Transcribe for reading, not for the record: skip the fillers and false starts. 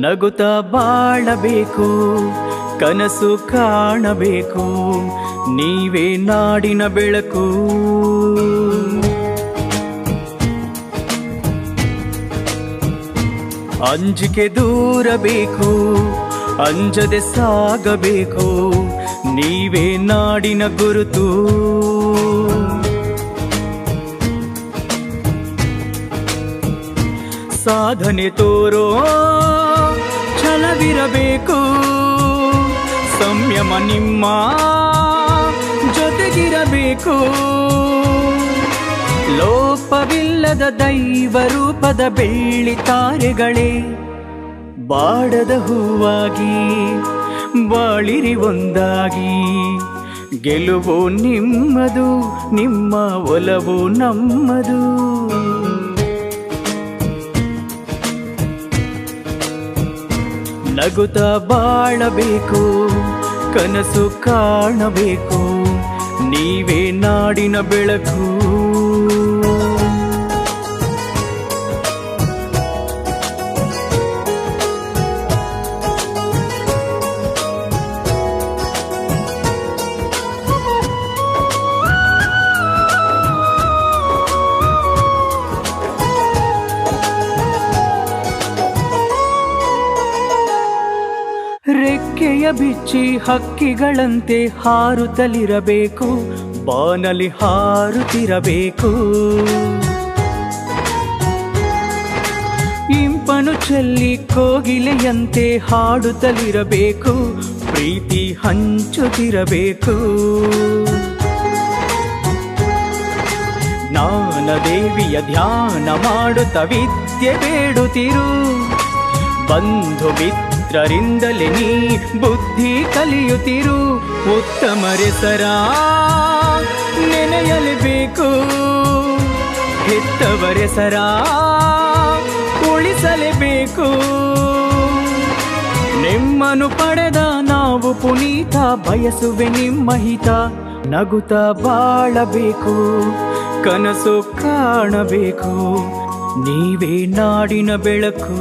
ನಗುತ್ತಾ ಬಾಳಬೇಕು, ಕನಸು ಕಾಣಬೇಕು, ನೀವೇ ನಾಡಿನ ಬೆಳಕು. ಅಂಜಿಕೆ ದೂರಬೇಕು, ಅಂಜದೆ ಸಾಗಬೇಕು, ನೀವೇ ನಾಡಿನ ಗುರುತು. ಸಾಧನೆ ತೋರೋ ಛಲವಿರಬೇಕು, ಸಂಯಮ ನಿಮ್ಮ ಜೊತೆಗಿರಬೇಕು. ಲೋಪವಿಲ್ಲದ ದೈವ ರೂಪದ ಬೆಳ್ಳಿ ತಾರೆಗಳೇ, ಬಾಡದ ಹೂವಾಗಿ ಬಾಳಿರಿ ಒಂದಾಗಿ. ಗೆಲುವು ನಿಮ್ಮದು, ನಿಮ್ಮ ಒಲವು ನಮ್ಮದು. ನಗುತ್ತಾ ಬಾಳಬೇಕು, ಕನಸು ಕಾಣಬೇಕು, ನೀವೇ ನಾಡಿನ ಬೆಳಕು. ರೆಕ್ಕೆಯ ಬಿಚ್ಚಿ ಹಕ್ಕಿಗಳಂತೆ ಹಾರುತ್ತಲಿರಬೇಕು, ಬಾನಲಿ ಹಾರುತ್ತಿರಬೇಕು. ಇಂಪನು ಚೆಲ್ಲಿ ಕೋಗಿಲೆಯಂತೆ ಹಾಡುತ್ತಲಿರಬೇಕು, ಪ್ರೀತಿ ಹಂಚುತ್ತಿರಬೇಕು. ಜ್ಞಾನದೇವಿಯ ಧ್ಯಾನ ಮಾಡುತ್ತ ವಿದ್ಯೆ ಬೇಡುತ್ತಿರು, ಬಂಧು ಮಿತ್ರರಿಂದಲೇ ನೀ ಬುದ್ಧಿ ಕಲಿಯುತ್ತಿರು. ಉತ್ತಮರೆಸರ ನೆನೆಯಲೇಬೇಕು, ಹೆತ್ತವರೆಸರ ಉಳಿಸಲೇಬೇಕು. ನಿಮ್ಮನ್ನು ಪಡೆದ ನಾವು ಪುನೀತ, ಬಯಸುವೆ ನಿಮ್ಮ ಹಿತ. ನಗುತ್ತಾ ಬಾಳಬೇಕು, ಕನಸು ಕಾಣಬೇಕು, ನೀವೇ ನಾಡಿನ ಬೆಳಕು.